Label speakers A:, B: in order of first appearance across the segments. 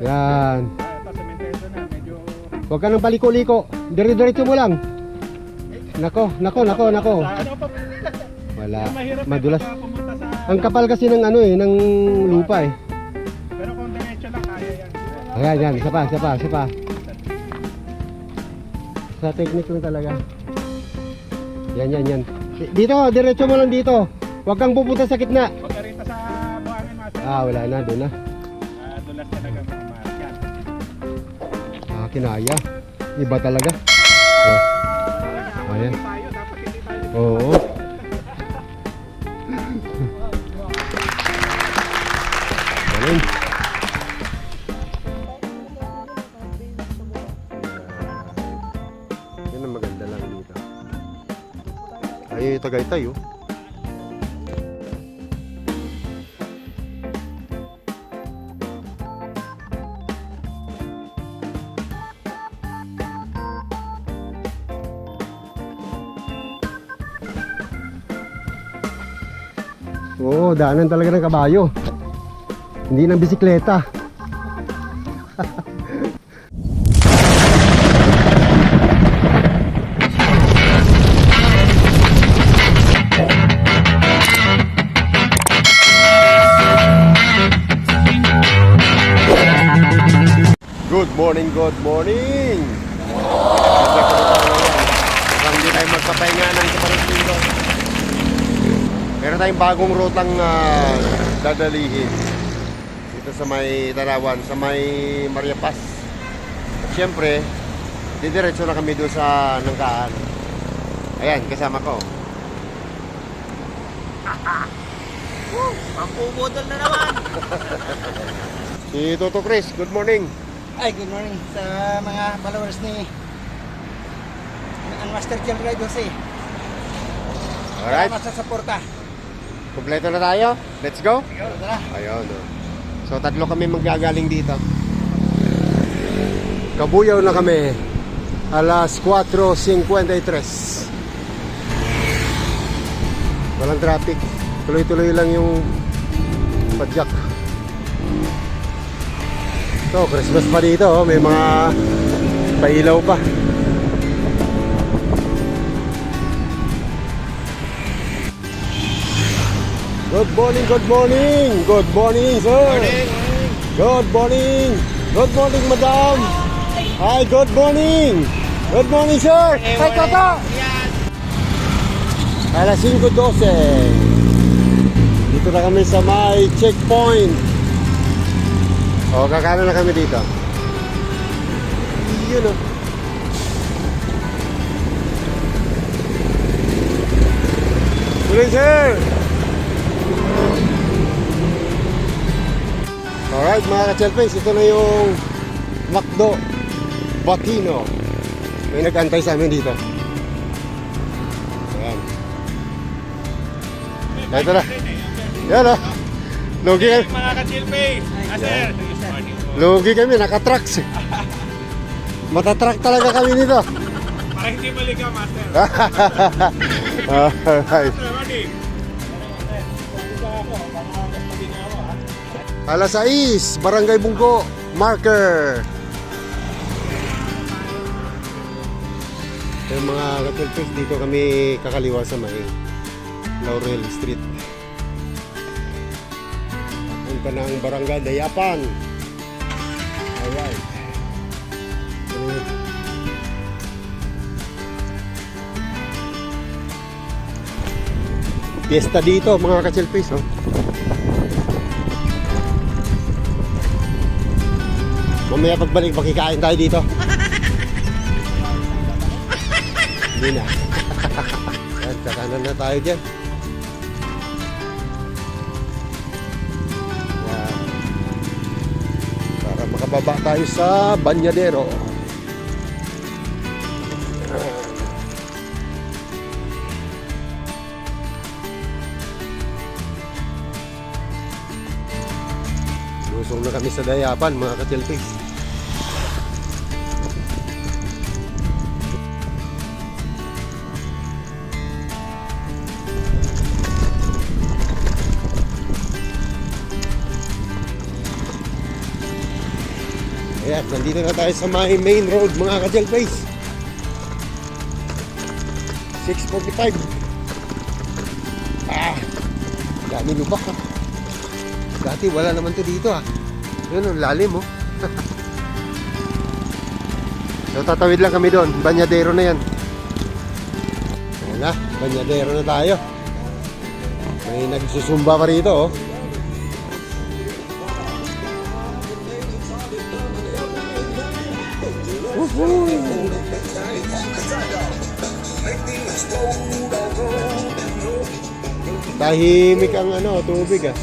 A: Yan.
B: Ito, sementedo na. Medyo...
A: Huwag ka nang paliko-liko. Dire-diretso mo lang. Nako.
B: Sa ano pa?
A: Wala.
B: Mahirap
A: Madulas.
B: pumunta sa...
A: Ang kapal kasi ng ano ng lupa eh.
B: Pero kung diretso lang, kaya yan.
A: Ayan, yan. Isa pa. Sa technique lang talaga. Yan. Dito, diretso mo lang dito. Huwag kang pupunta sa gitna.
B: Huwag ka rin pa sa buhangin, master.
A: Wala na, doon na.
B: Dulas talaga mga markan.
A: Kinaya. Iba talaga. Ayan.
B: Tayo, dapat hindi tayo.
A: Oo. Galing. Yan ang maganda lang dito. Ay, Tagaytay oh. Oo, daanan talaga ng kabayo. Hindi ng bisikleta. Good morning. Hindi tayo magpapahinga ng Camarines. Meron tayong bagong rutang dadalihin dito sa may Tarawan, sa may Maria Paz. At syempre, didiretso na kami doon sa Nangkaan. Ayan, kasama ko.
C: Mampumudol na naman.
A: Si Toto Chris, good morning.
C: Ay, good morning sa mga followers ni Master Kill Ride Jose.
A: Alright,
C: Salamat sa suporta.
A: kompleto na tayo. Let's go.
C: Tara.
A: Ayun. So, tatlo kami magagaling dito. Kabuyaw na kami. Alas 4:53. Walang traffic. Tuloy-tuloy lang yung padyak. So, Christmas pa dito. Oh. May mga pailaw pa. Good morning, sir. Good morning, madam. Hi, good morning, sir. Hi, Toto. Alas 5:12. Dito na kami sa may checkpoint. O, kakano na kami dito. Yun o. Good, sir. Alright mga ka-chelpings, ito na yung McDo Batino. May nag-antay sa amin dito. Ayan. Ito na. Yan o. Lugi kami.
B: Mga ka-chill face. Sir.
A: Lugi kami, naka-trucks. Matatrack talaga kami nito.
B: Para hindi maligaw, master.
A: Alright. Alas 6, Barangay Bungko, marker. Yung mga ka-chelpings, dito kami kakaliwa sa may Laurel Street. Punta ng Barangay Dayapan. Alright. Fiesta dito mga ka-chelpings, oh. Mamaya pagbalik, makikain tayo dito. Hindi na. Yan, kakanan na tayo dyan. Yan. Para makababa tayo sa Banyadero. Lusong na kami sa Dayapan, mga ka-chelpings. Ayan, nandito na tayo sa my main road mga ka-gel face. 6:45. Dami lubak ha. Dati wala naman to dito ha. Yun, ang lalim oh. So tatawid lang kami doon. Banyadero na yan. Ayan na, banyadero na tayo. May nagsusumba pa rito oh. Tahimik ang tubig ah.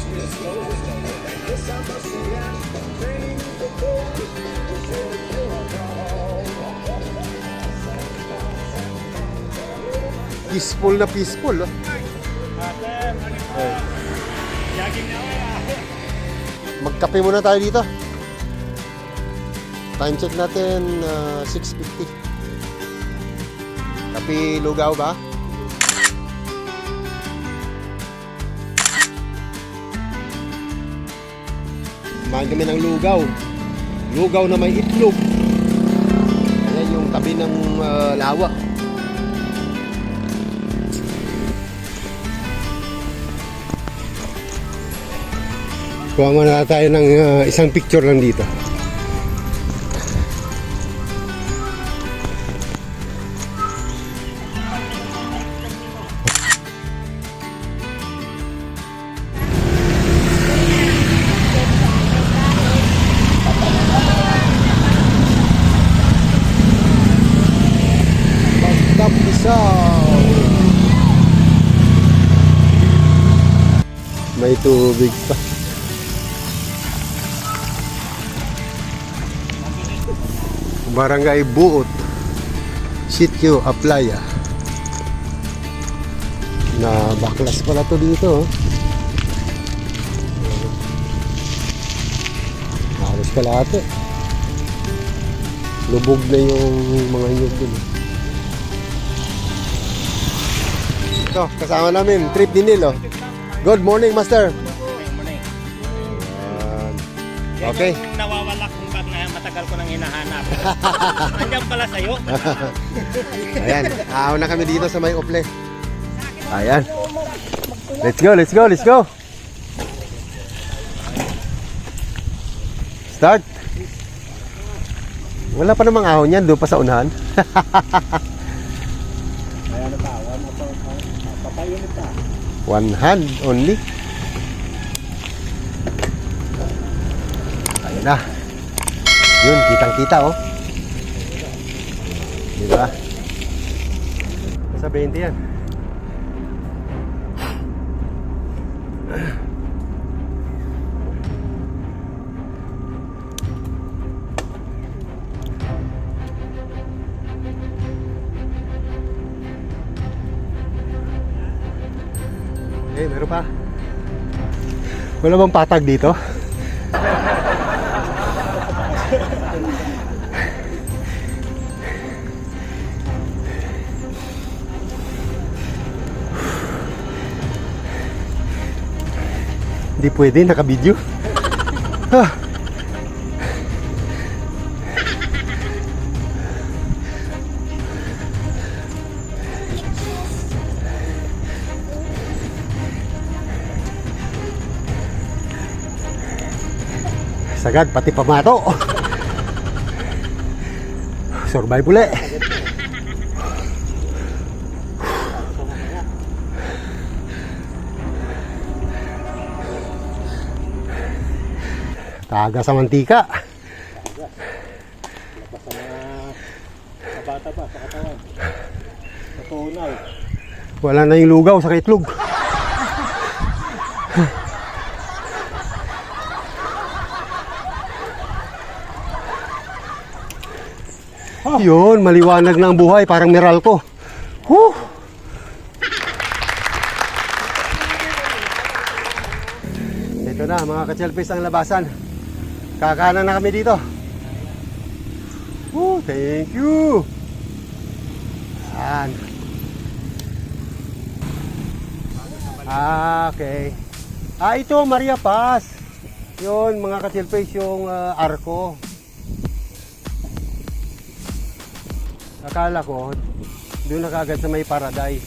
A: Peaceful na peaceful oh.
B: Master, jogging na ako.
A: Magkape muna tayo dito. Time check natin 6:50. Kape lugaw ba? Kumain kami ng lugaw. Lugaw na may itlog. Ayan yung tabi ng lawa. Kuha muna tayo ng isang picture lang dito. May tubig pa. Barangay Buot, Sitio Aplaya. Na baklas pala to dito. Halos kalahati. Lubog na yung mga nyug dun. Ito, kasama namin, Trip Dinil oh. Good morning, Master.
B: Morning.
A: Okay.
B: Yung nawawala kong bag na matagal ko nang hinahanap. Andiyan pala sa'yo.
A: Ayan, aaw na kami dito sa may Ople. Ayan. Let's go, let's go, let's go. Start. Wala pa namang ahon yan, doon pa sa unahan.
B: Ayan na pa, papayunit pa.
A: One hand only. Ayun na. Yun, kitang-kita oh. Diba? Sa 20 yan. Eh, meron pa. Wala bang patag dito? Hindi pwede, naka-video. Sagad, pati pamato. Survive uli. Taga sa mantika.
B: Labas sa mga bata pa sa katawan. Sa tunaw.
A: Wala na yung lugaw sa itlog. Yun, maliwanag na ang buhay, parang Meralco. Whew! Ito na, mga ka-chelpis ang labasan. Kakanan na kami dito. Woo, thank you. Yan. Okay. Ito, Maria Paz. Yun, mga ka-chelpis, yung arko. Akala ko, doon na kagad sa may Paradise.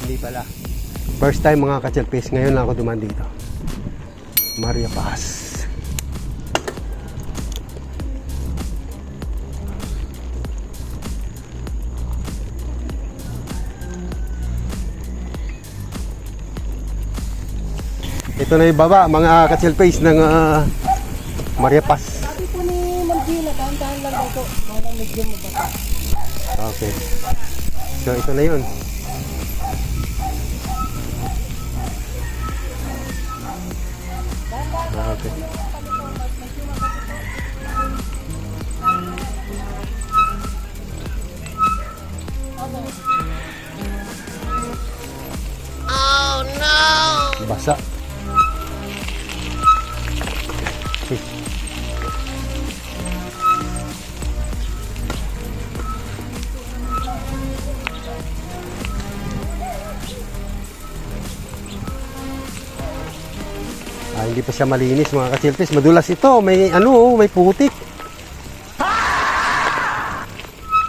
A: Hindi pala. First time mga ka-chelpis, ngayon lang ako duman dito. Maria Paz. Ito na yung baba, mga ka-chelpis ng Maria Paz.
C: Sabi po ni Ma'am Gina, dahan-dahan lang ako. Parang medyo mababa.
A: Okay. So ito na yun. Okay. Oh no! Basa. Hindi pa siya malinis mga ka-chelpis. Madulas ito. May ano, may putik.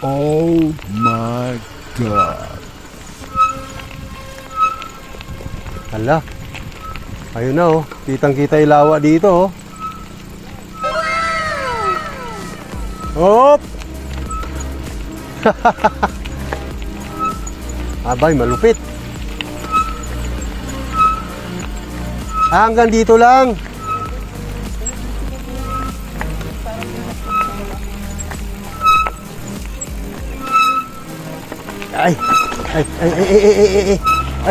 B: Oh my God.
A: Hala. Ayun na oh. Kitang-kita yung lawa dito oh. Hop! Abay, malupit. Hanggang dito lang. Ay. Ay, ay, ay, ay, ay, ay,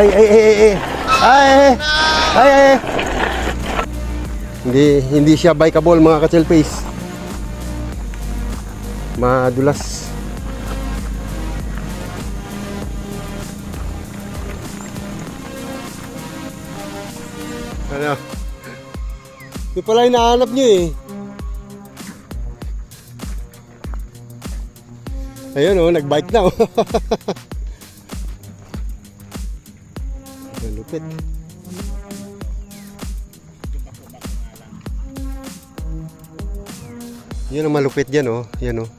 A: ay, ay, ay, ay, ay, ay, ay. Hindi siya bikeable mga ka-chelpis. Madulas. Ano? Ito pala yung nahanap nyo eh. Ayun oh, nag-bike na oh. Malupit. Yun ang malupit dyan oh. Yan oh.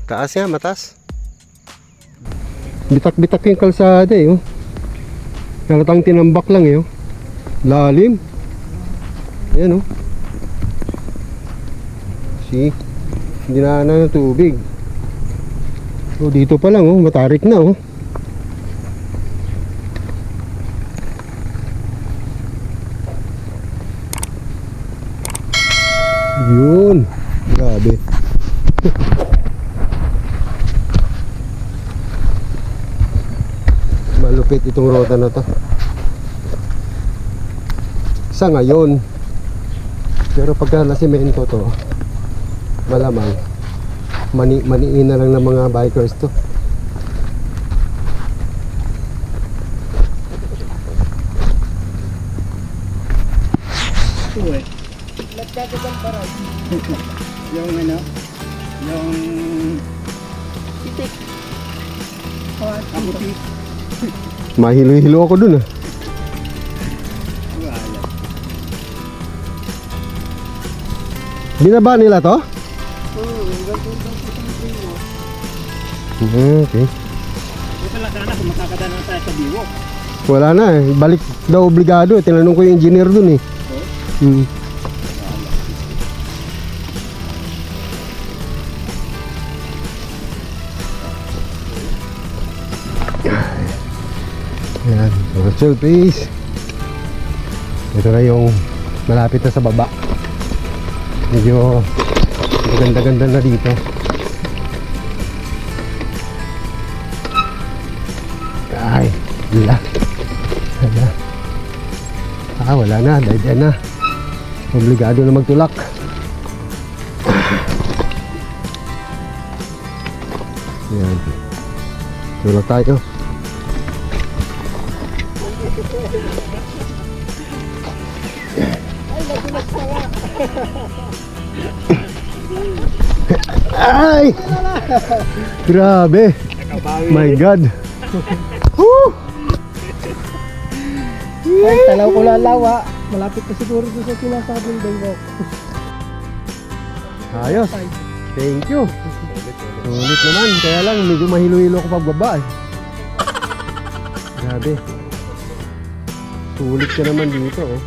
A: Taas yan, matas. Bitak-bitak yung kalsada eh oh. Halatang tinambak lang eh oh. Lalim. Ayan oh. See? Hindi na ng tubig. So dito pa lang oh, matarik na oh. Yun. Grabe. Malupit itong ruta na to. Sa ngayon. Pero pagka nasimento to, malamang maniin na lang ng mga bikers to.
C: Uwe. Nagkakagang parang. Yung ano? Yung... Titik. Kaputi.
A: Mahilo-hilo ako dun ah.
C: Wala.
A: Binaba nila to? Okay.
B: Ito lang sana kung makakadaan tayo sa biwo.
A: Wala na eh. Balik daw obligado. Tinanong ko yung engineer dun eh. Ayan. Virtual please. Ito na yung malapit na sa baba. Medyo ganda-ganda na dito. Ay, wala. Wala na, dahil na. Obligado na magtulak. Ayan. Tulak tayo. Ay! Grabe! My God! Woo!
C: Ay, talaw ko lalawa. Malapit na siguro doon sa sinasabing dayo.
A: Ayos! Thank you. Sulit naman. Kaya lang, medyo mahilo-hilo ko pagbaba eh. Grabe. Sulit ka naman dito oh.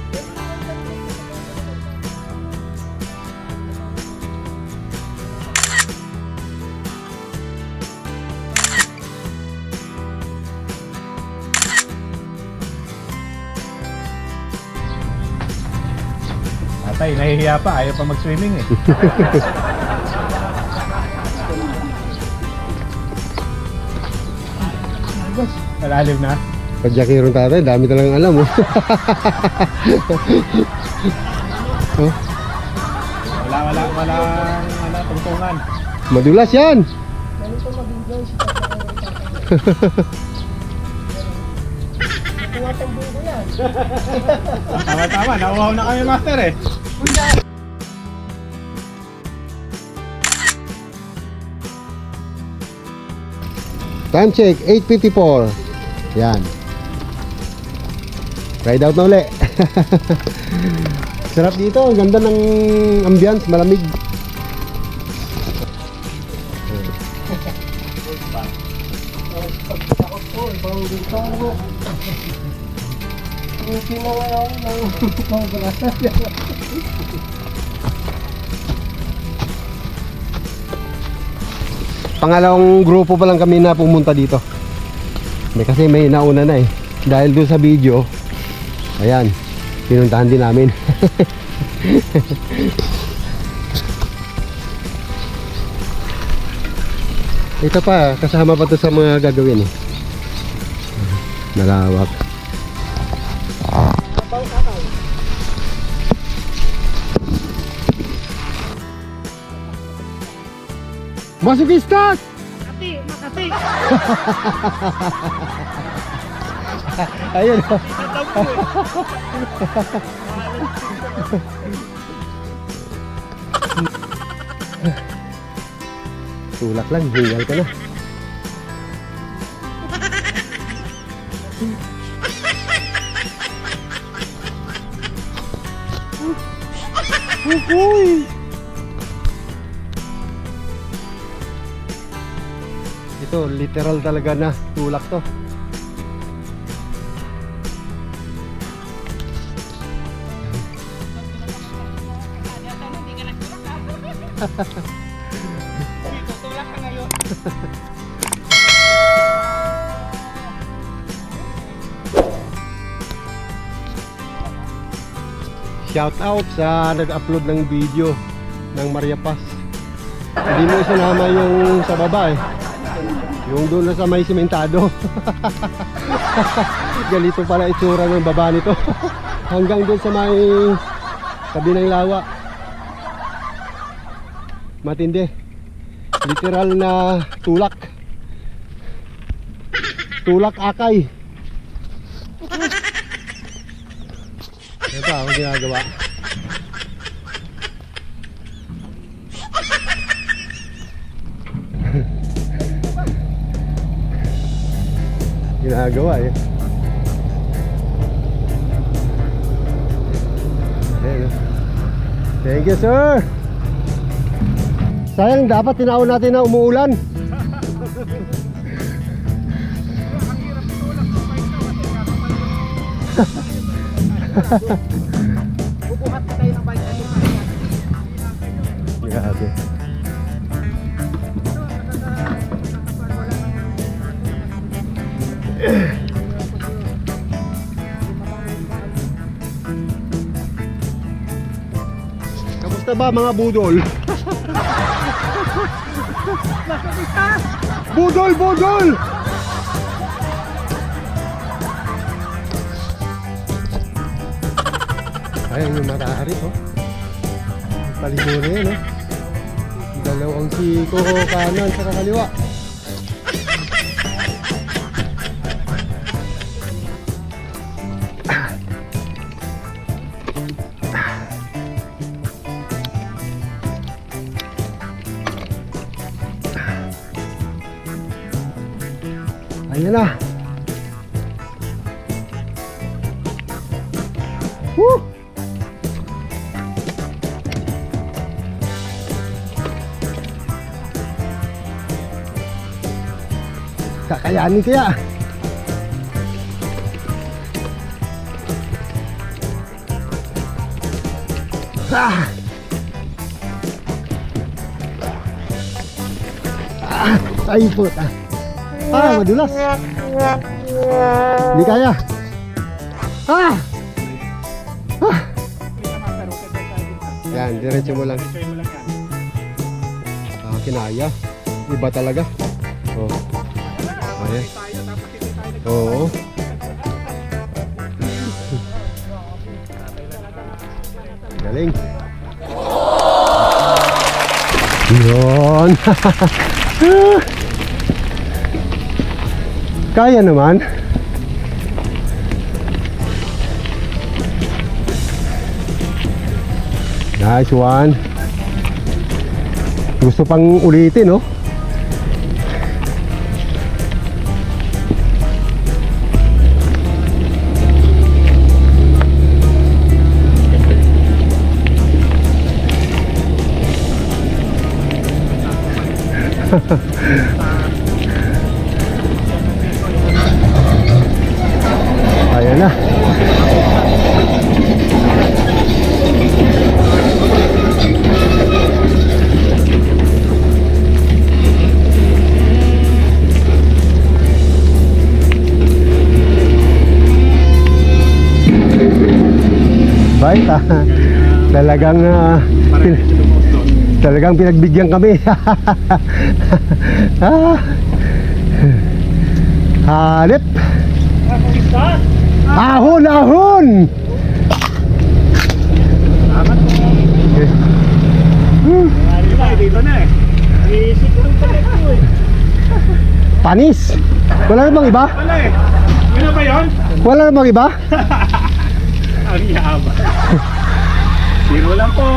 B: Tatay, nahihiya pa. Ayaw pa mag-swimming eh. Malalim na.
A: Pagjakirong tatay, dami talagang alam oh. Oh,
B: Wala tungtungan.
A: madulas yan.
C: Ganito mag-enjoy si tumatambong ko yan.
B: Tama, nauhaw na kami master eh.
A: Time check, 8:54. Yan. Ride out na uli. Sarap dito, ang ganda ng ambience, malamig.
C: Takot po, ibang dito mo. Hindi na ngayon ng brasa.
A: Pangalawang grupo pa lang kami na pumunta dito. Kasi may nauna na eh. Dahil doon sa video, ayan, pinuntahan din namin. Ito pa, kasama pa to sa mga gagawin eh. Malawak. Masukistas!
C: Makati!
A: Ayun. Tulak lang, hingal ka na. Uy! Ito, literal talaga na tulak to.
C: Tutulak ka ngayon.
A: Shout out sa nag-upload ng video ng Maria Paz. Hindi mo isinama yung sa baba eh. Yung doon na sa may simentado. Ganito pala itsura ng baba nito. Hanggang doon sa may tabi ng lawa. Matindi. Literal na tulak. Tulak akay. Ito ako ginagawa. Ginagawa eh. Ayan, oh. Thank you sir. Sayang dapat tinaon natin na umuulan.
C: Bubuhat na tayo ng bike.
A: Grabe. Kamusta ba mga budol? Budol, budol! Ayan yung matahari oh. Palito na yan oh. Dalawang siko kanan sa kaliwa. Ayan na. Woo! Kakayanin kaya. Ah! Ay puta. Madulas. Hindi kaya. Ah! Yan, diretso mo lang.
B: Diretso mo lang yan.
A: Kinaya. Iba talaga. Oh. Ayan.
B: Tayo, tapos hindi tayo
A: Oo. Galing. Yun. Kaya naman. Nice one. Gusto pang ulitin, no? Ayan na. Bye. Talagang talagang pinagbigyan kami. Hanip. Ahon, ahon.
B: Salamat po. Dito na eh. Iisip ko pa rin po eh.
A: Panis. Wala na bang iba?
B: Wala eh. Yun na ba yun?
A: Wala na bang iba?
B: Ang yaba. Zero lang po.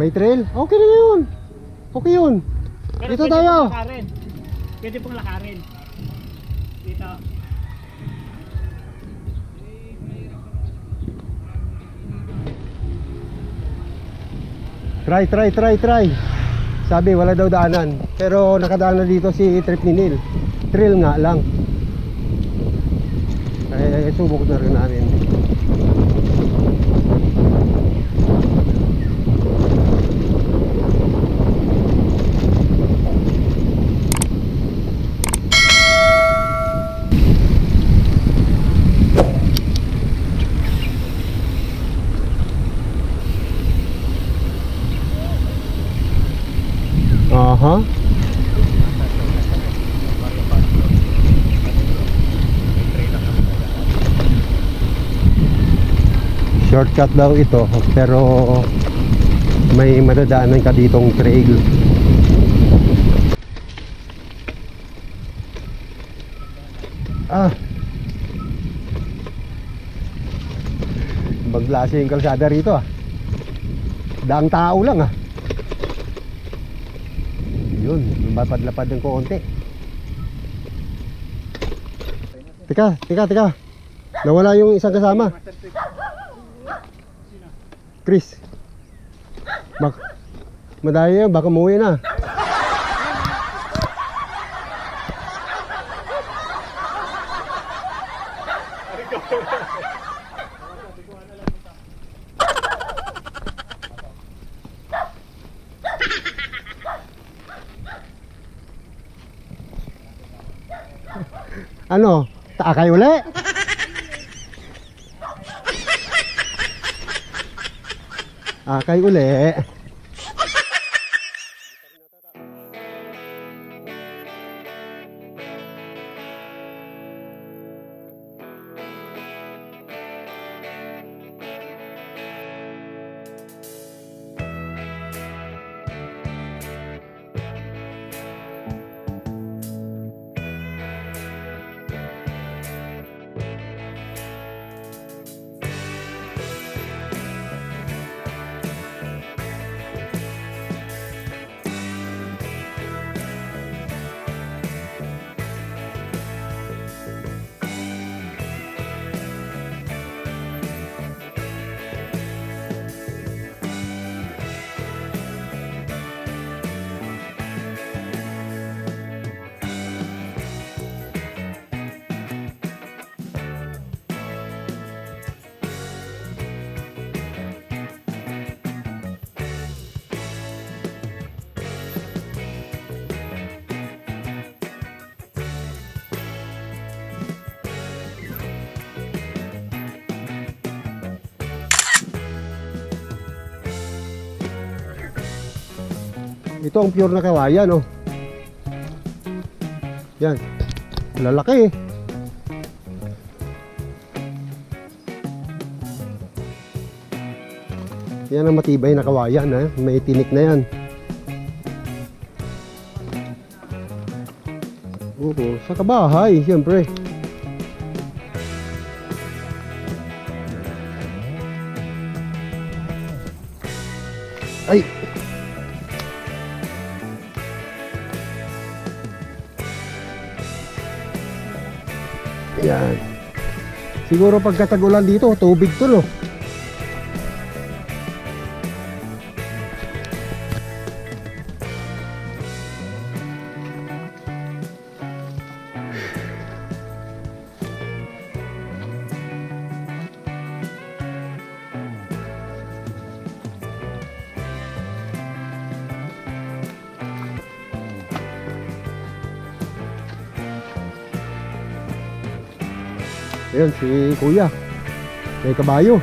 A: May trail? Okay na yun. Okay yun. Dito
B: pwede
A: tayo.
B: pong lakarin. Pwede pong lakarin. Dito.
A: Try. Sabi wala daw daanan. Pero nakadaan na dito si Trip ni Neil. Trail nga lang. Ay, subok na rin namin. Aha. Shortcut daw ito, pero may madadaanan ka ditong trail. Ibang klase yung kalsada rito ah. Daang tao lang ah. Yun, lapad-lapad ng konti. Teka. Nawala yung isang kasama. Chris. Madaya yan, baka umuwi na. Ano? Taakay uli? Akay uli. Ito ang pure na kawayan, oh. Yan. Lalaki eh. Yan ang matibay na kawayan, ha? May tinik na yan. Oo, sa kabahay, siyempre. Ay! Yan. Siguro pagkatagulan dito, tubig to, no? Ayan, si Kuya. May kabayo.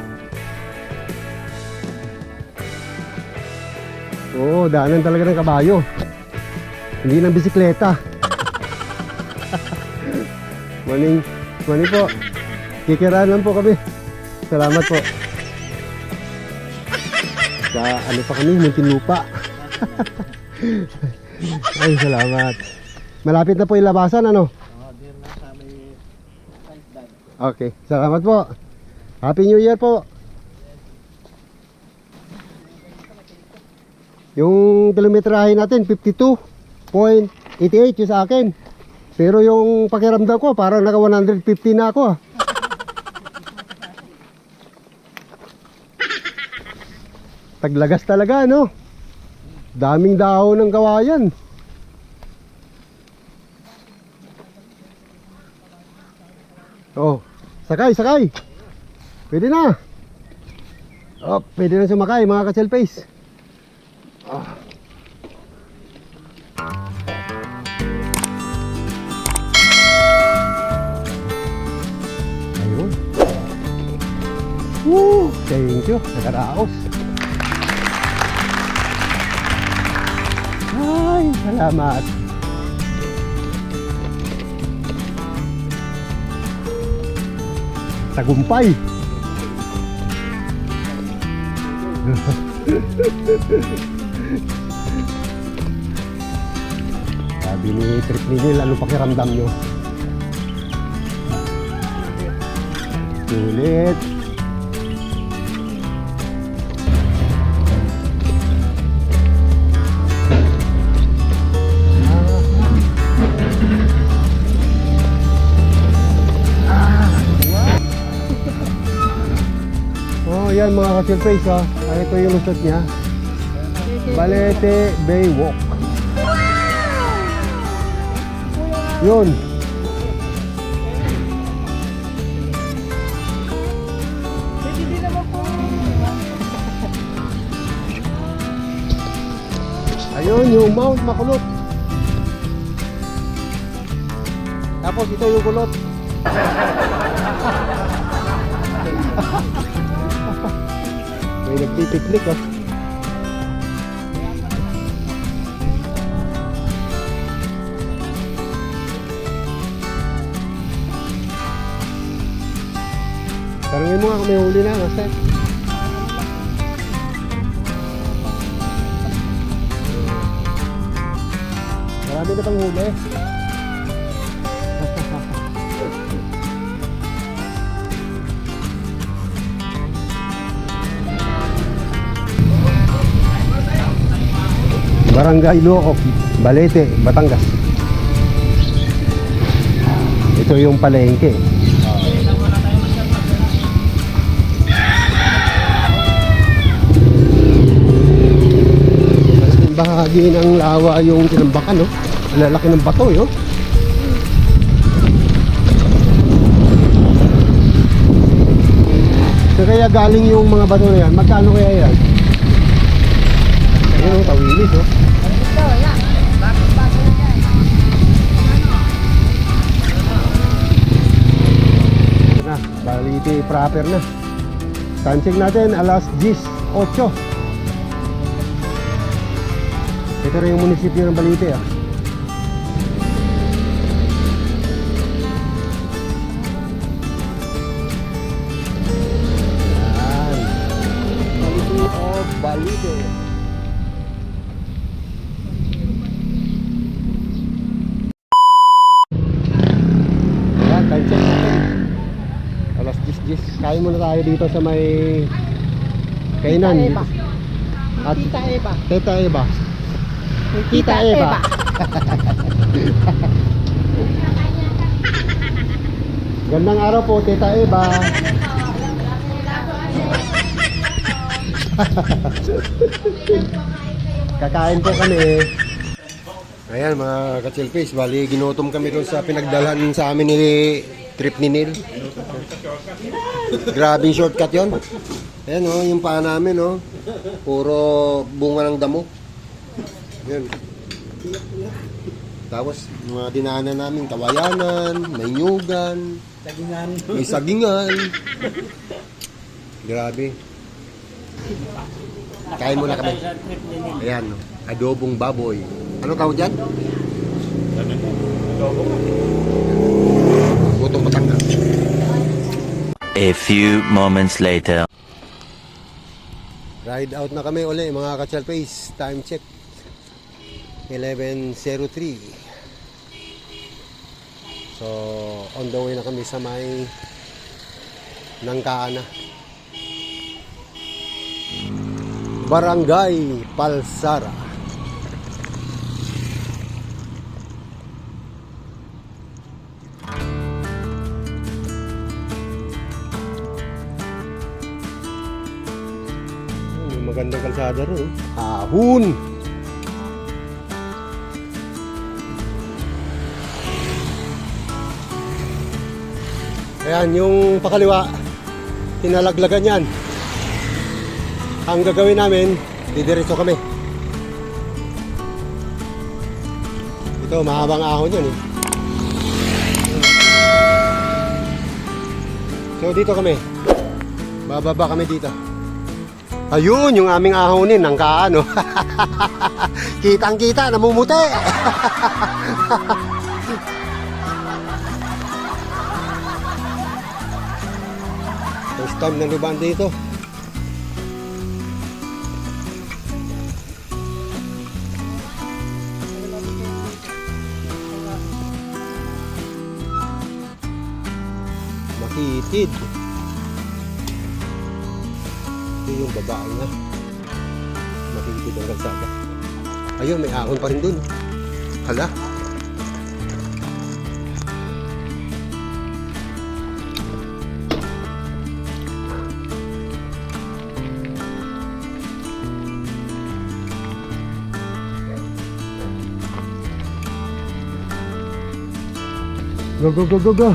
A: Oo, daanan talaga ng kabayo. Hindi ng bisikleta. Morning. Morning po. Kikiraan lang po kami. Salamat po. Sa ano pa kami, Muntinlupa. Ay, salamat. Malapit na po yung labasan, ano? Okay, salamat po. Happy New Year po. Yung kilometrahe natin 52.88 yung sa akin. Pero yung pakiramdam ko parang naka 150 na ako. Taglagas talaga, no? Daming dahon ng kawayan. Oh, sakay, sakay. Pwede na. Oh, pwede na sumakay mga ka-selfies. Oh. Ayun. Woo, thank you. Nakaraos. Ay, salamat. Tagumpay. Sabi ni Trip Ninil, ano pakiramdam nyo? Sulit. Oh, yan mga ka-surface, ha. Ito yung lusot niya. Balete Bay Walk. Yun. Ayun yung Mount Makulot. Tapos ito yung kulot. May nagpipiknik, oh. Tarangin mo nga kung may huli na, master. Marami na pang huli. Barangay Loob, Balete, Batangas. Ito yung palengke. Bahagi ng lawa yung tinambakan, no? Ang lalaki ng bato, yun. So kaya galing yung mga bato na yan, magkano kaya yan? Ayun, tawilis, oh. Ito na, Balete proper na. Time check natin, alas 10:08. Ito rin yung munisipyo ng Balite ah. Yan. Municipio of Balite. Yan, time check natin. Alas 10. Kain muna tayo dito sa may kainan.
C: Tita Eva.
A: At
C: Tita Eva.
A: Tita Eva.
C: Tita Eva.
A: Gandang araw po, Tita Eva. Kakain po kami. Ayan mga ka-chillfish, bali ginutom kami doon sa pinagdalhan sa amin ni trip ni Neil. Grabing shortcut yon. Ayan o, yung paa namin o. Puro bunga ng damo. Ayan. Tapos mga dinaanan namin, Kawayanan, may Nyugan,
B: Sagingan.
A: may Sagingan. Grabe. Kain muna kami.
B: Sa trip ni Neil.
A: Ayan, no? Adobong baboy. Ano tawag dyan? Gutong Batangas.
D: A few moments later.
A: Ride out na kami uli mga ka-chillfish. Time check 11:03. So on the way na kami sa may Nangkaan na. Barangay Palsara. May magandang kalsada rin. Ahon! Ayan, yung pakaliwa, tinalaglagan yan. Ang gagawin namin, didiretso kami. Ito, mahabang ahon yan eh. So dito kami. Bababa kami dito. Ayun, yung aming ahonin, Nangkaan, no? Kitang-kita, namumuti. First time na luban dito. Makitid. Ito yung babae na. Makitid ang kalsada. Ayun, may ahon pa rin dun. Hala. Go, go, go, go, go.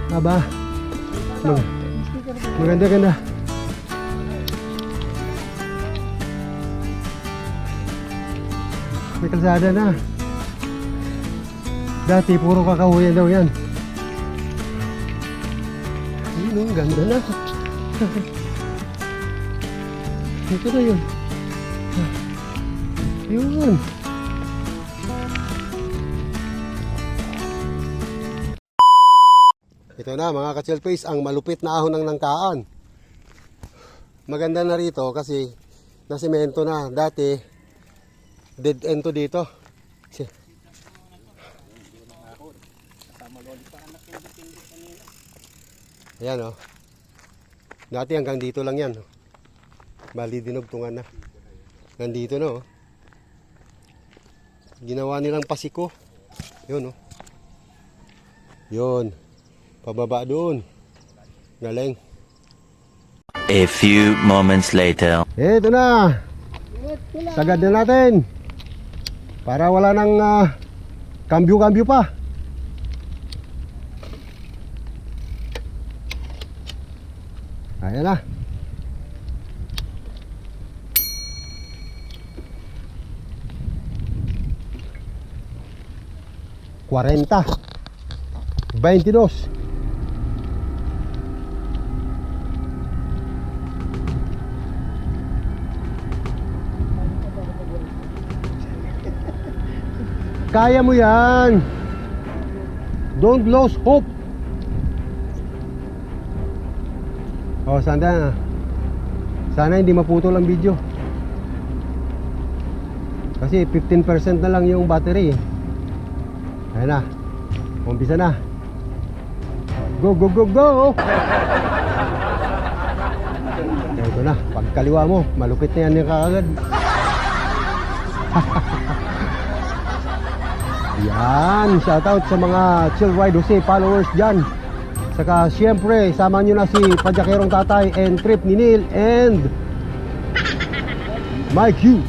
A: Aba. Maganda, ganda. May kalsada na. Dati, puro kakahuyan daw yan. Ayun, ang ganda na. Ito na yun. Ayun. Ito na mga ka-chillfish, ang malupit na ahon ng Nangkaan. Maganda na rito kasi nasemento na. Dati, dead end to dito. Ayan o. Dati hanggang dito lang yan. Bali dinugtungan na. Nandito na o. Ginawa nilang pasiko. Yun o. Yun. Pababa doon. Galing.
D: A few moments later.
A: Ito na. Sagad na natin. Para wala nang kambyo-kambyo pa. Ayan na. $40. 22. Kaya mo yan. Don't lose hope. Oh, sana hindi maputol ang video. Kasi 15% na lang yung battery. Ayan na. Umpisa na. Go, go, go, go! Ito na, pagkaliwa mo, malupit na yan yung kaagad. Yan, shoutout sa mga Chill Ride Jose followers dyan. Saka syempre, sama nyo na si Padyakerong Tatay and Trip ni Neil and Mike Hugh.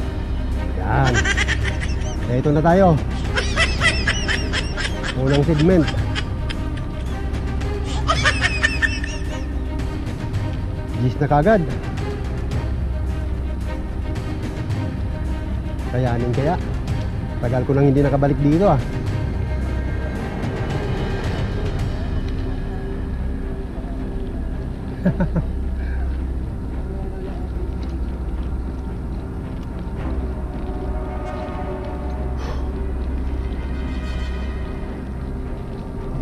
A: Yan. Ito na tayo. Unang segment. Gis na kagad. Kayanin kaya. Tagal ko nang hindi nakabalik dito ah.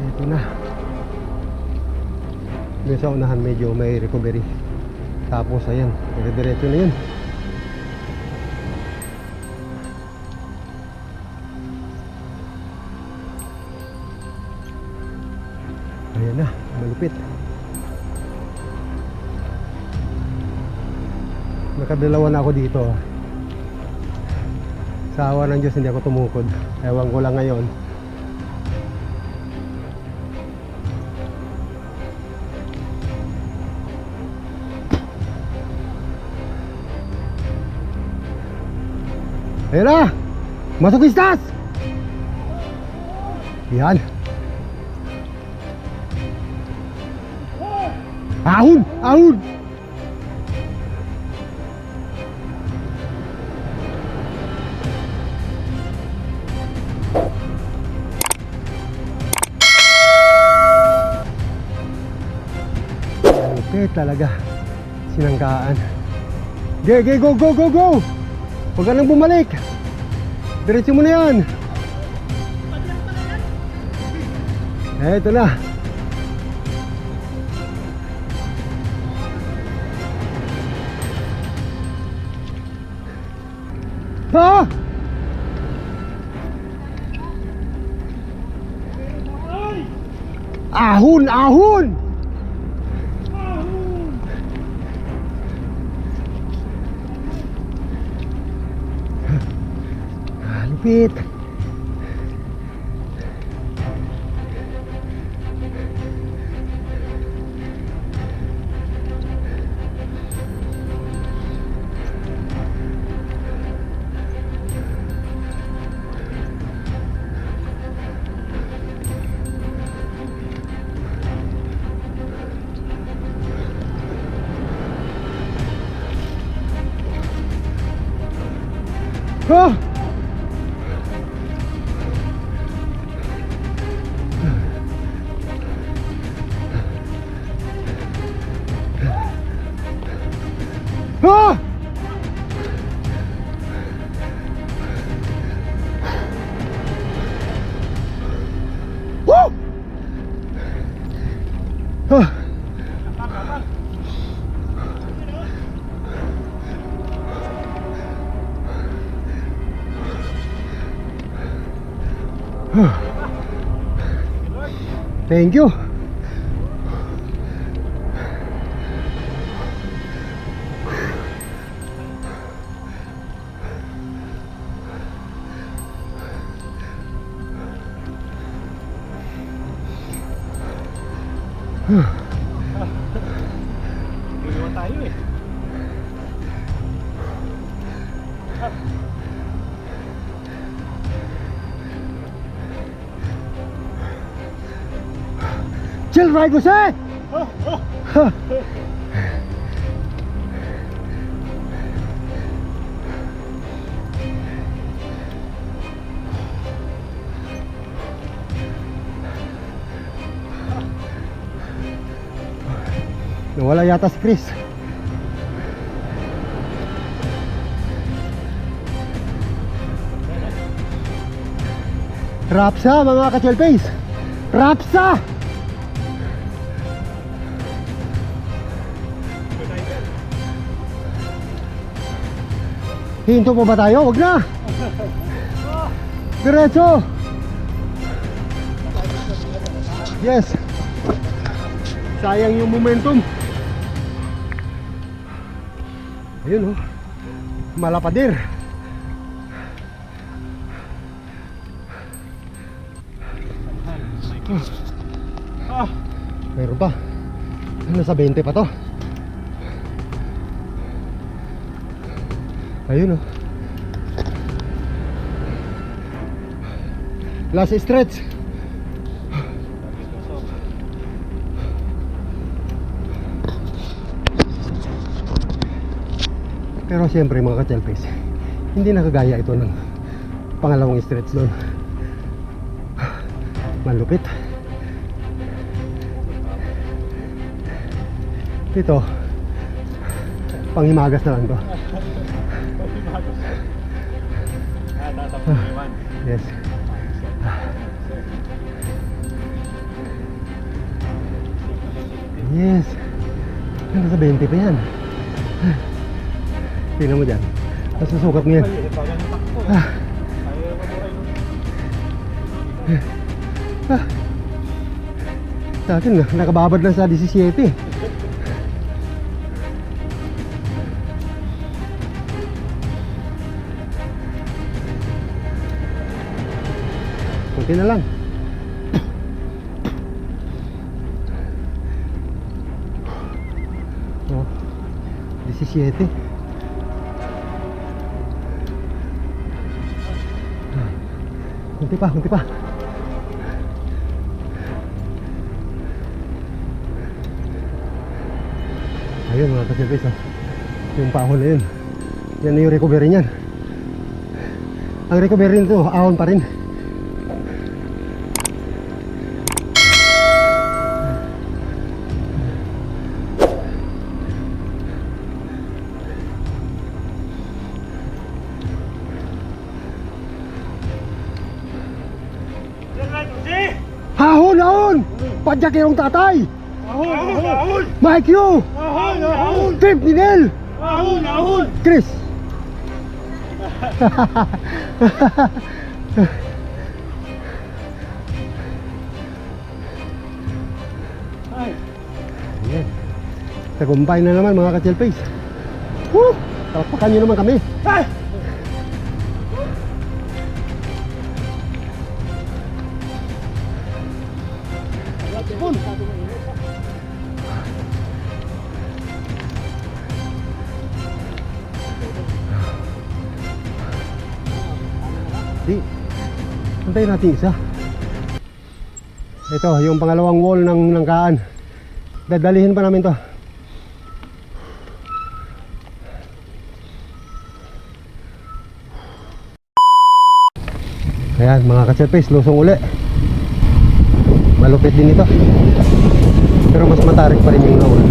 A: Ito na. Doon sa unahan medyo may recovery. Tapos ayan, dire-diretso na yun. Ayan na, malupit. Nakadalawa na ako dito. Sa awa ng Diyos hindi ako tumukod. Ewan ko lang ngayon. Ayan na! Masokistas! Yan. Ahon! Ahon! Malupit talaga. Sinangkaan. Ge, go, go, go, go! Huwag ka nang bumalik. Diretso mo na yan. Eto na. Ha? Ahon! Ahon! Lupit. Ah! Ah! Woo! Ah! Thank you.
B: Iwan tayo eh.
A: Chill Ride Jose! Nawala yata si Chris. Rapsa mga ka-chelpace. Rapsa! Hinto po ba tayo? Wag na! Diretso! Yes! Sayang yung momentum. Ayun oh. Malapadir. Meron pa. Nasa 20 pa to. Ayun oh. Last stretch. Pero siyempre mga ka-chelpace, hindi nakagaya ito ng pangalawang stretch doon. Malupit. Ito, panghimagas na lang to.
B: Tatapos na iwan.
A: Yes. Yes. Nasa 20 pa yan. Tingnan mo dyan. Nasusukat mo yan. Sa akin, nakababad lang sa 17. Kunti na lang. Oh, 17. Kunti pa, kunti pa. Ayun mga ka-chelpace oh. Yung paahon na yun. Yan na yung recovery niyan. Ang recovery nito, ahon pa rin. Ahon, ahon! Padyak yung tatay!
B: Ahon! Ahon!
A: Mike Q!
B: Ahon! Ahon!
A: Trip Ninel!
B: Ahon! Ahon!
A: Chris!
B: Ay!
A: Ayan. Tagumpay na naman mga ka-chelpace. Woo! Tapakan nyo naman kami.
B: Ay!
A: Di, antayin natin isa. Ito, yung pangalawang wall ng kaan. Dadalihin pa namin to. Ayan mga ka-chelpace, lusong uli. Malupit din ito. Pero mas matarik pa rin yung nauna.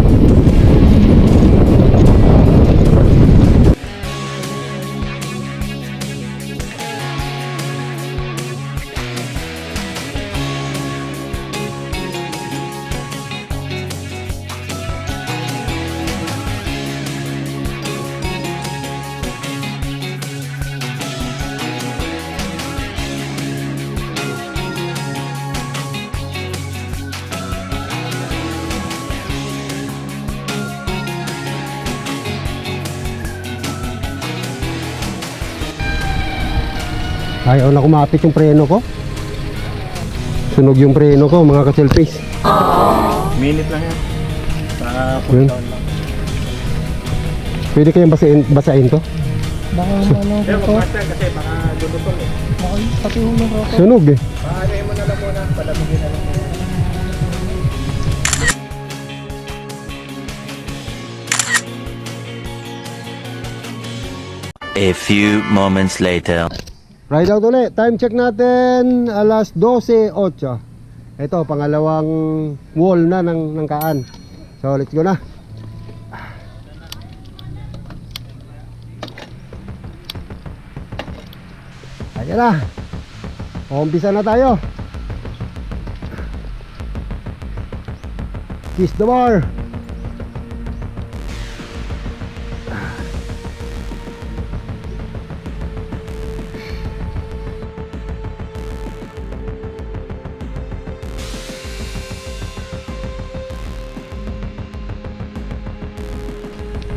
A: Ayaw na kumapit yung preno ko. Sunog yung preno ko mga ka-chelpace.
B: Minute lang yan. Para
A: Yun.
B: cool down lang.
A: Pwede kayang basahin to?
C: Baka ano
B: Pero
C: ko.
B: mag-master kasi baka lulutol eh.
C: Baka pati hulong ako.
A: Sunog eh.
B: Paanoin mo na lang muna. Palamigin na lang muna.
D: A few moments later.
A: Ride out ulit. Time check natin alas 12:08. Ito, pangalawang wall na ng kaan. So, let's go na. Ayan na. Umpisa na tayo. Kiss the bar.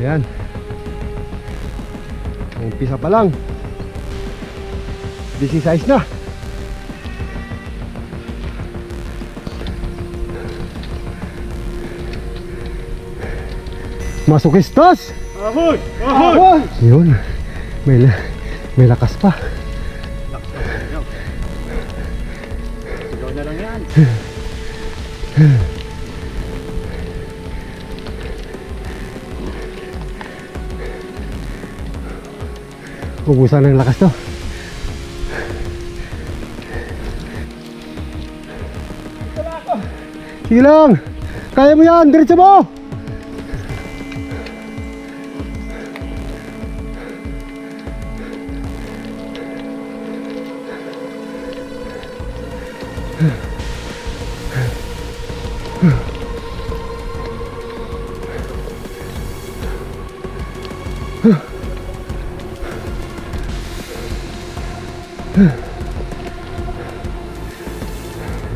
A: Ayan. Umpisa pa lang. Busy size na. Masukistas!
B: Ahoy! Ahoy!
A: Ah! Yun. May lakas pa.
B: Sigaw na lang yan.
A: Ubusan ng lakas to. Sige lang. Kaya mo yan. Diretso mo.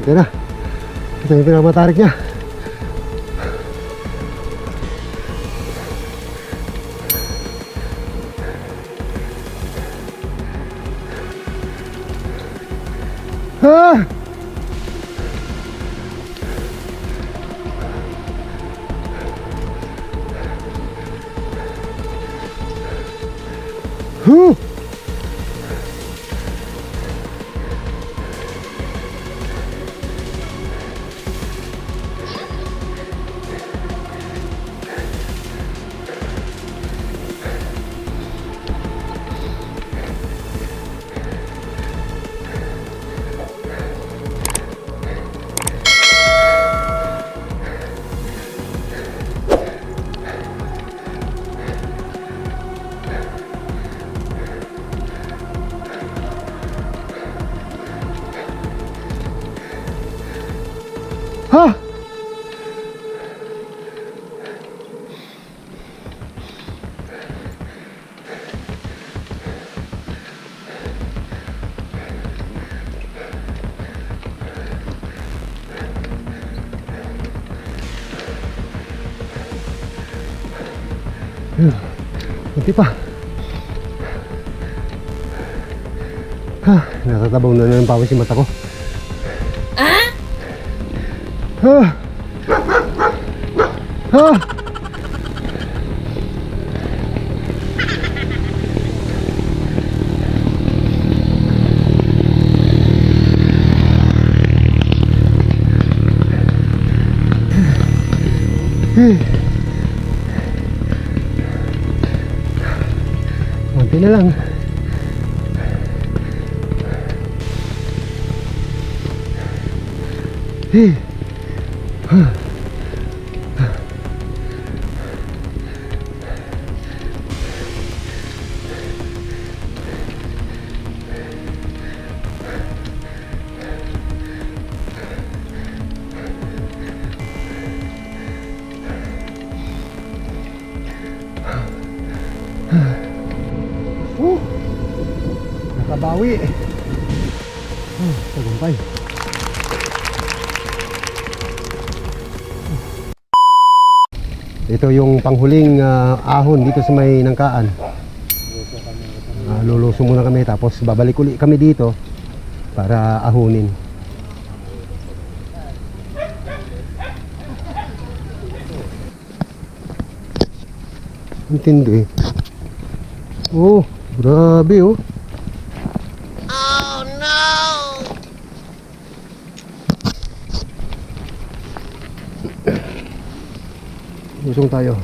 A: Ito na. Ito yung pinamatarik niya. Ah! Huh! Ha? Kunti pa. Ha, natatabaw na ng pawis yung mata ko. Ah! Ah! Konti na lang. Nakabawi. Tagumpay. Ito yung panghuling ahon dito sa may Nangkaan. Luluso muna kami tapos babalik uli kami dito para ahunin. Ang tindi. Oh, grabe oh.
E: Oh no!
A: Usong tayo.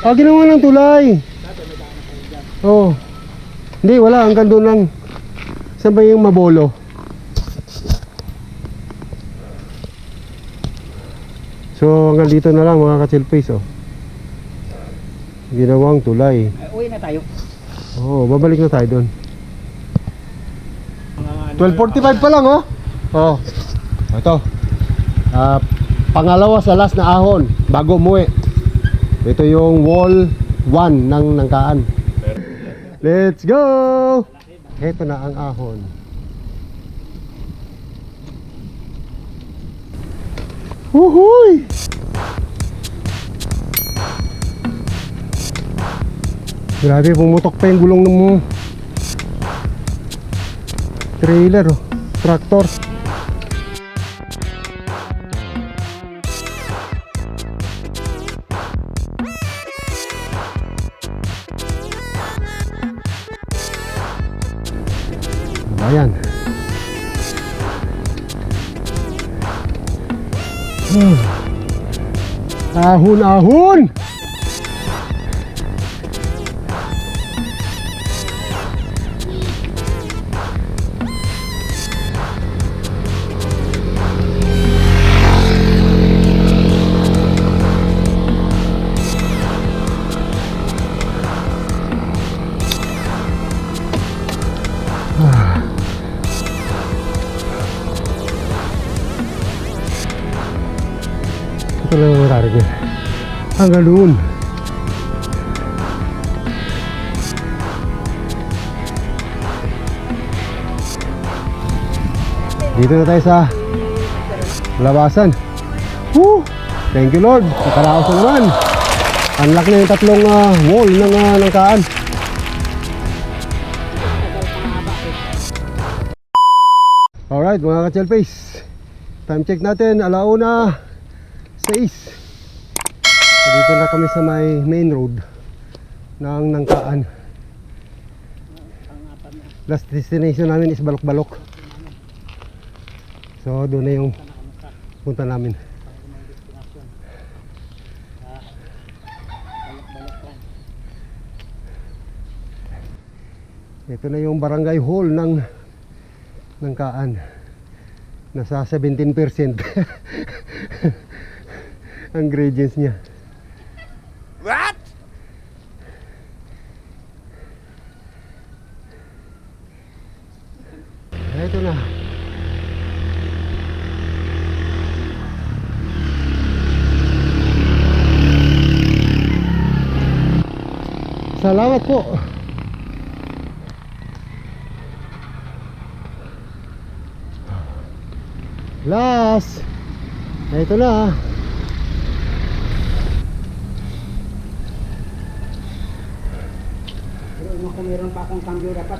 A: Ah, ginawa ng tulay. Oh. Hindi, wala. Hanggang doon lang. Saan ba yung Mabolo? So, hanggang dito na lang mga ka-chillface, oh. Ginawang tulay.
C: Uwi na tayo.
A: Oh, babalik na tayo doon. 12:45 pa lang, oh. Oh. Ito. Pangalawa sa last na ahon bago umuwi. Ito yung wall 1 ng Nangkaan. Let's go! Ito na ang ahon. Uhuy! Grabe, pumutok pa yung gulong ng trailer, oh. Tractor. Ayan. Ahon, ahon! Ito lang ang matarik niya. Hanggang doon. Dito na tayo sa labasan. Woo! Thank you Lord. Nakaraos na naman. Unlock na yung tatlong wall ng Nangkaan. Alright mga ka-chillface, time check natin, 1:06. Dito na kami sa may main road ng Nangkaan. Last destination namin is Balok-Balok. So doon na yung punta namin. Ito na yung barangay hall ng Nangkaan. Nasa 17% ang gradients niya.
E: What?
A: Ito na. Salamat po. Last. Ito na.
C: Pero kung meron pa akong cambio dapat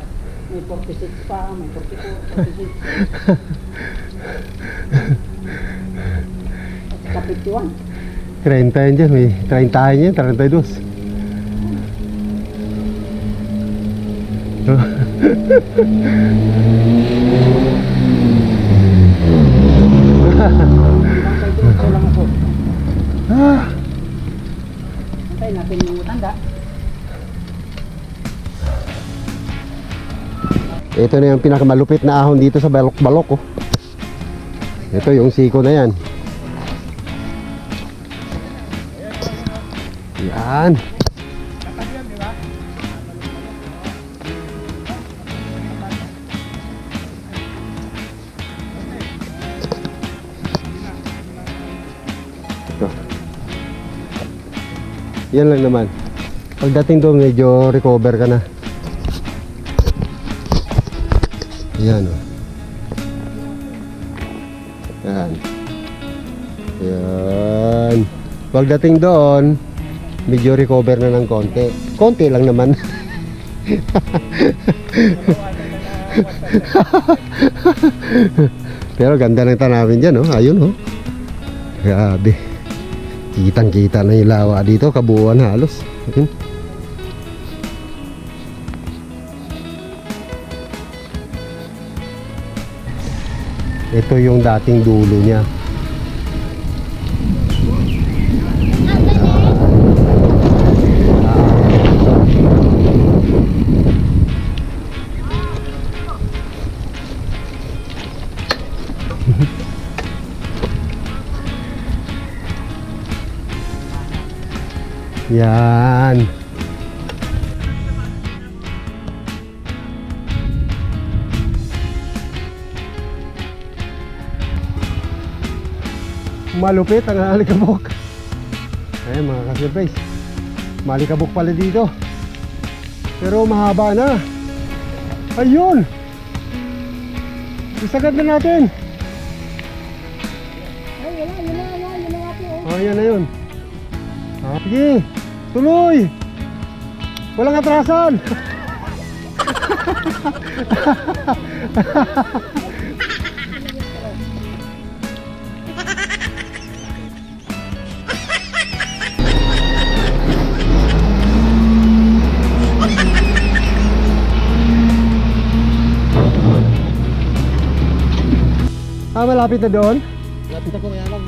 C: may 46 pa, may 44, 46. At saka 51.
A: 30 yan dyan. May 30 yan. 32.
C: Ito lang ako.
A: Ah.
C: Antayin natin yung matanda.
A: Ito na yung pinakamalupit na ahon dito sa Balok-Balok, oh. Ito yung siko na yan. Yan. Ito. Yan lang naman. Pagdating doon medyo recover ka na. Yan, oh. Yan. Yan. Pagdating doon, medyo recover na ng konti. Konti lang naman. Pero ganda ng tanawin dyan, oh. Ayun, oh. Grabe. Kitang-kita na yung lawa dito. Kabuuan halos. Ayun. Ito yung dating dulo niya. Yan. Malupit ang alikabok. Ayan mga ka-surprise, malikabok pala dito. Pero mahaba na. Ayun! Isagad na natin.
C: Ay, wala, yun na nga po.
A: Oh, yan na yun. Ah, sige, tuloy. Walang atrasan. Ah, malapit na doon?
B: Lapit ako kaya lang.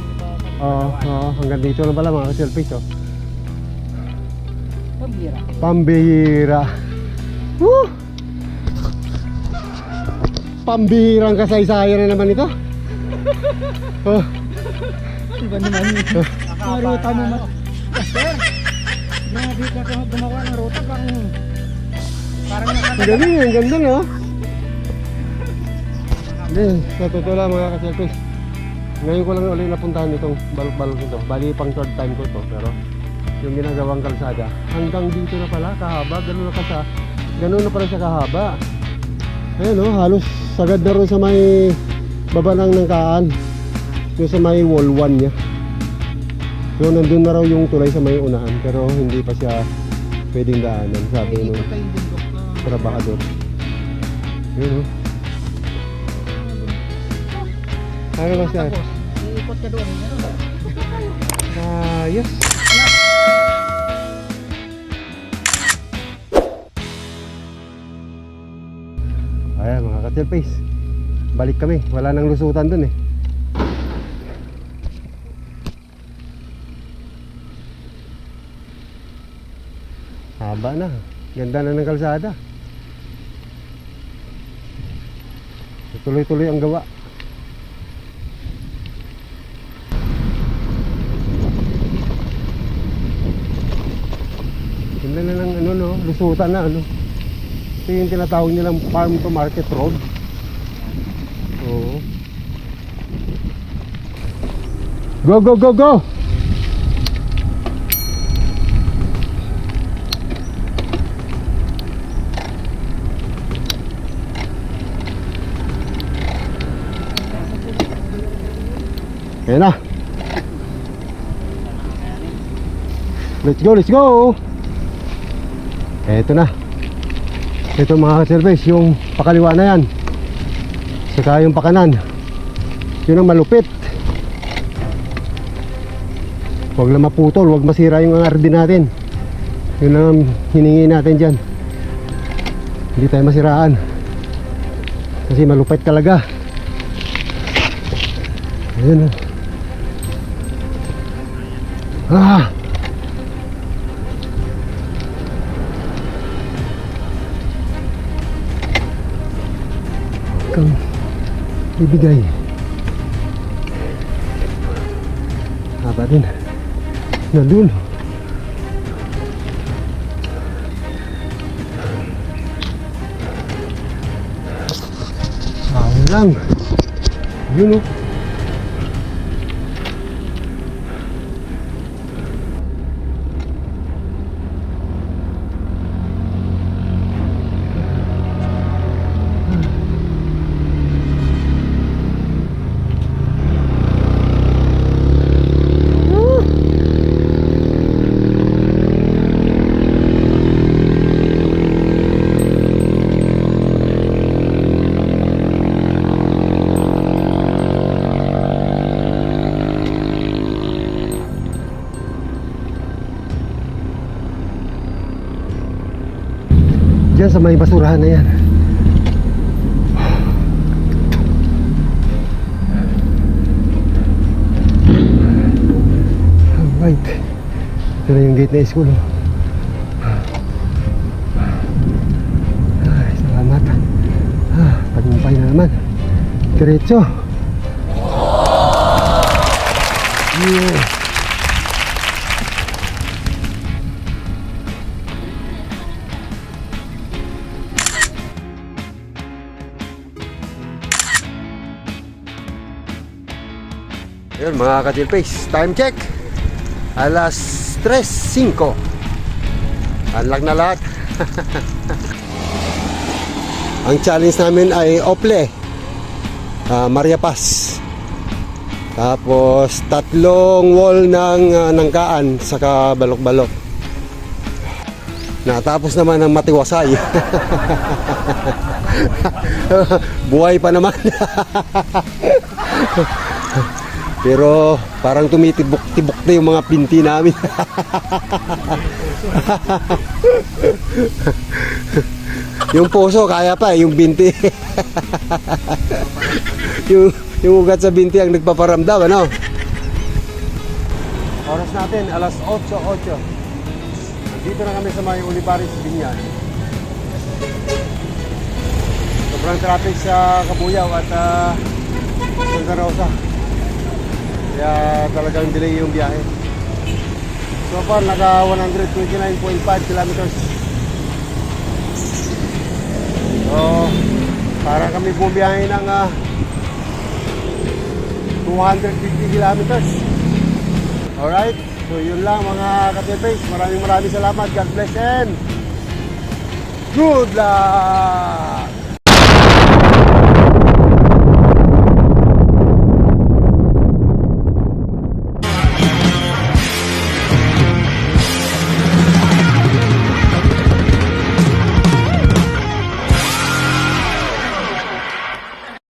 A: Oo, hanggang dito na pala mga ka-selfies, oh.
C: Pambira.
A: Pambihira. Woo! Pambihirang kasaysayan na naman ito. Oh.
C: Iba naman yun. Ang ruta mo mas. Master, grabe ka gumawa ng ruta parang
A: Ang galing, ang ganda no? Hindi, sa totoo lang mga ka-selfies, ngayon ko lang ulit napuntahan itong balok-balok ito. Bali pang third time ko ito, pero yung ginagawang kalsada hanggang dito na pala kahaba, ganun na pala siya kahaba. Ayun no, halos sagad na rin sa may babanang ng kaan, yung sa may wall 1 niya. So nandun na raw yung tulay sa may unahan, pero hindi pa siya pwedeng daanan, sabi nung trabahador. Yun no. Ano ba siya?
C: iikot ka doon.
A: Yes. Ayan mga ka-selfies, balik kami, wala nang lusutan dun eh. Haba na, ganda na ng kalsada. Tuloy-tuloy ang gawa. Ganda na ng ano no, lusutan na ano. Ito yung tinatawag nilang farm to market road. Oo. Go, go, go, go! Ayan na. Let's go, let's go! Eto na. Ito mga ka-service, yung pakaliwa na yan, saka yung pakanan, yun ang malupit. Huwag lang maputol, huwag masira yung RD natin. Yun lang ang hiningi natin dyan. Hindi tayo masiraan, kasi malupit talaga. Ayun. Ah! Kang ibigay. Haba din. Nandun. Ayun lang. Yun o. Diyan sa may basurahan na yan. Alright. Ito na yung gate na school. Ay, salamat. Tagumpay na naman. Diretso. Yeah. Ayun mga ka-Tilpace, time check. Alas 3:05. Unlock na lahat. Ang challenge namin ay Ople, Maria Paz. Tapos 3 wall ng nangkaan saka balok-balok. Natapos naman ang Matiwasay. Buhay pa naman. Pero parang tumitibok-tibok na yung mga pinti namin. Yung puso kaya pa, yung binti. yung ugat sa binti ang nagpaparamdam, ano? Oras natin, alas 8:08. Dito na kami sa may Olivares, Binyan. Sobrang traffic sa Kabuyaw at Santa Rosa. Kaya talagang delay yung biyahe. So far, naka 129.5 kilometers. So, para kami bumiyahe ng 250 kilometers. Alright, so yun lang mga ka-Tilpace. Maraming salamat. God bless and good luck!